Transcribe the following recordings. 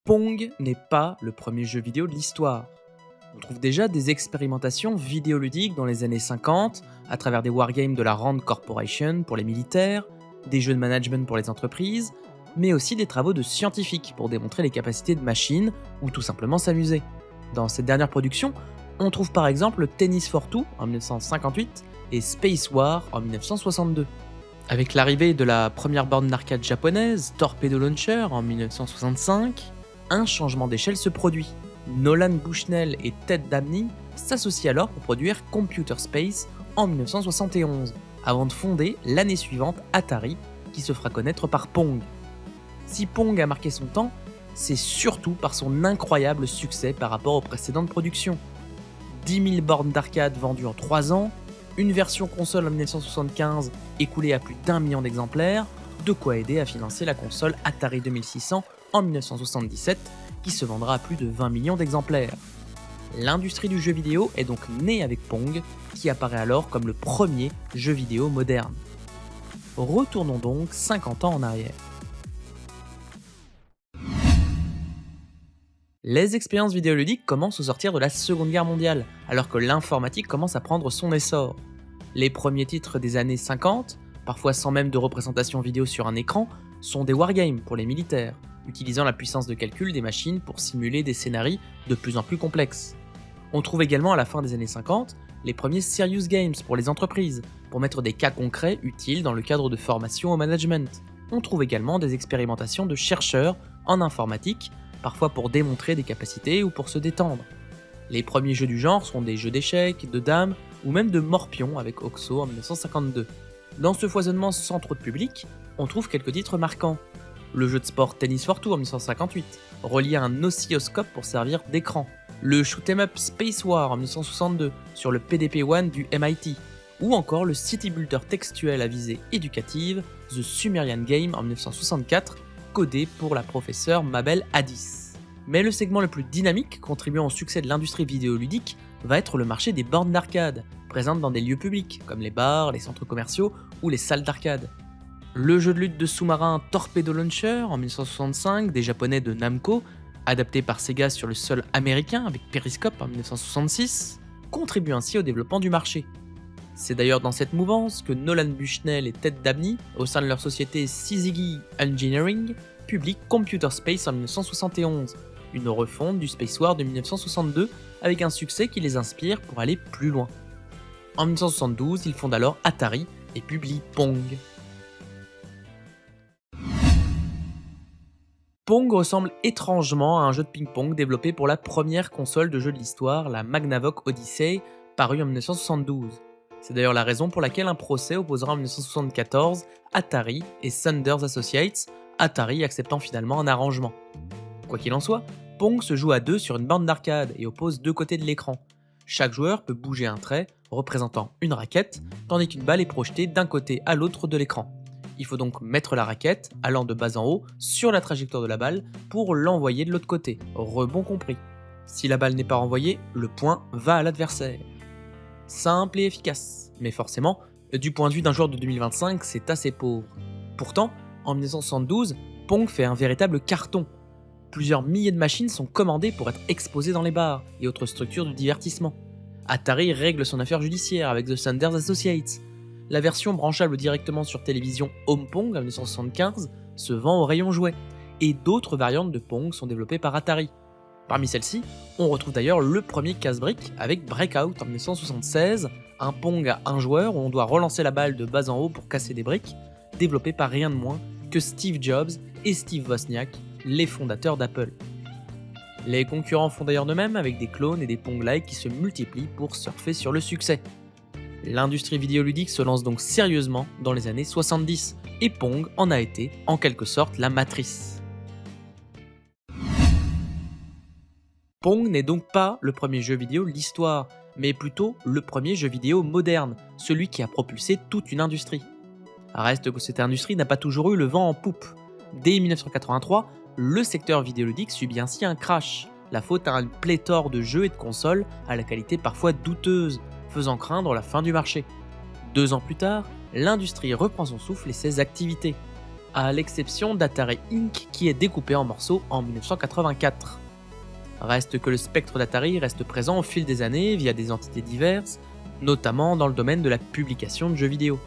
Pong n'est pas le premier jeu vidéo de l'histoire. On trouve déjà des expérimentations vidéoludiques dans les années 50, à travers des wargames de la Rand Corporation pour les militaires, des jeux de management pour les entreprises, mais aussi des travaux de scientifiques pour démontrer les capacités de machines ou tout simplement s'amuser. Dans cette dernière production, on trouve par exemple Tennis for Two en 1958 et Space War en 1962. Avec l'arrivée de la première borne d'arcade japonaise, Torpedo Launcher en 1965, un changement d'échelle se produit. Nolan Bushnell et Ted Dabney s'associent alors pour produire Computer Space en 1971, avant de fonder l'année suivante Atari, qui se fera connaître par Pong. Si Pong a marqué son temps, c'est surtout par son incroyable succès par rapport aux précédentes productions. 10 000 bornes d'arcade vendues en 3 ans, une version console en 1975 écoulée à plus d'1 million d'exemplaires, de quoi aider à financer la console Atari 2600 en 1977, qui se vendra à plus de 20 millions d'exemplaires. L'industrie du jeu vidéo est donc née avec Pong, qui apparaît alors comme le premier jeu vidéo moderne. Retournons donc 50 ans en arrière. Les expériences vidéoludiques commencent au sortir de la Seconde Guerre mondiale, alors que l'informatique commence à prendre son essor. Les premiers titres des années 50, parfois sans même de représentation vidéo sur un écran, sont des wargames pour les militaires, utilisant la puissance de calcul des machines pour simuler des scénarios de plus en plus complexes. On trouve également à la fin des années 50 les premiers serious games pour les entreprises, pour mettre des cas concrets utiles dans le cadre de formation au management. On trouve également des expérimentations de chercheurs en informatique, parfois pour démontrer des capacités ou pour se détendre. Les premiers jeux du genre sont des jeux d'échecs, de dames ou même de morpions avec Oxo en 1952. Dans ce foisonnement sans trop de public, on trouve quelques titres marquants. Le jeu de sport Tennis for Two en 1958, relié à un oscilloscope pour servir d'écran. Le shoot'em up Space War en 1962 sur le PDP-1 du MIT. Ou encore le city builder textuel à visée éducative The Sumerian Game en 1964, codé pour la professeure Mabel Addis. Mais le segment le plus dynamique contribuant au succès de l'industrie vidéoludique va être le marché des bornes d'arcade, présentes dans des lieux publics comme les bars, les centres commerciaux ou les salles d'arcade. Le jeu de lutte de sous-marin Torpedo Launcher en 1965 des japonais de Namco, adapté par Sega sur le sol américain avec Periscope en 1966, contribue ainsi au développement du marché. C'est d'ailleurs dans cette mouvance que Nolan Bushnell et Ted Dabney, au sein de leur société Syzygy Engineering, publient Computer Space en 1971, une refonte du Space War de 1962 avec un succès qui les inspire pour aller plus loin. En 1972, ils fondent alors Atari et publient Pong. Pong ressemble étrangement à un jeu de ping-pong développé pour la première console de jeu de l'histoire, la Magnavox Odyssey, parue en 1972. C'est d'ailleurs la raison pour laquelle un procès opposera en 1974 Atari et Thunders Associates, Atari acceptant finalement un arrangement. Quoi qu'il en soit, Pong se joue à deux sur une borne d'arcade et oppose deux côtés de l'écran. Chaque joueur peut bouger un trait représentant une raquette, tandis qu'une balle est projetée d'un côté à l'autre de l'écran. Il faut donc mettre la raquette, allant de bas en haut, sur la trajectoire de la balle pour l'envoyer de l'autre côté, rebond compris. Si la balle n'est pas renvoyée, le point va à l'adversaire. Simple et efficace, mais forcément, du point de vue d'un joueur de 2025, c'est assez pauvre. Pourtant, en 1972, Pong fait un véritable carton. Plusieurs milliers de machines sont commandées pour être exposées dans les bars et autres structures de divertissement. Atari règle son affaire judiciaire avec The Thunders Associates. La version branchable directement sur télévision Home Pong en 1975 se vend au rayon jouets, et d'autres variantes de Pong sont développées par Atari. Parmi celles-ci, on retrouve d'ailleurs le premier casse-brique avec Breakout en 1976, un Pong à un joueur où on doit relancer la balle de bas en haut pour casser des briques, développé par rien de moins que Steve Jobs et Steve Wozniak, les fondateurs d'Apple. Les concurrents font d'ailleurs de même avec des clones et des Pong-like qui se multiplient pour surfer sur le succès. L'industrie vidéoludique se lance donc sérieusement dans les années 70, et Pong en a été, en quelque sorte, la matrice. Pong n'est donc pas le premier jeu vidéo de l'histoire, mais plutôt le premier jeu vidéo moderne, celui qui a propulsé toute une industrie. Reste que cette industrie n'a pas toujours eu le vent en poupe. Dès 1983, le secteur vidéoludique subit ainsi un crash, la faute à une pléthore de jeux et de consoles à la qualité parfois douteuse, faisant craindre la fin du marché. 2 ans plus tard, l'industrie reprend son souffle et ses activités. à l'exception d'Atari Inc. qui est découpé en morceaux en 1984. Reste que le spectre d'Atari reste présent au fil des années via des entités diverses, notamment dans le domaine de la publication de jeux vidéo.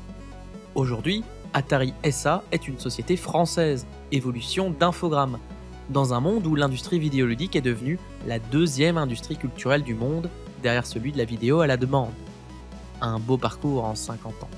Aujourd'hui, Atari SA est une société française, évolution d'Infogrames, dans un monde où l'industrie vidéoludique est devenue la deuxième industrie culturelle du monde, derrière celui de la vidéo à la demande. Un beau parcours en 50 ans.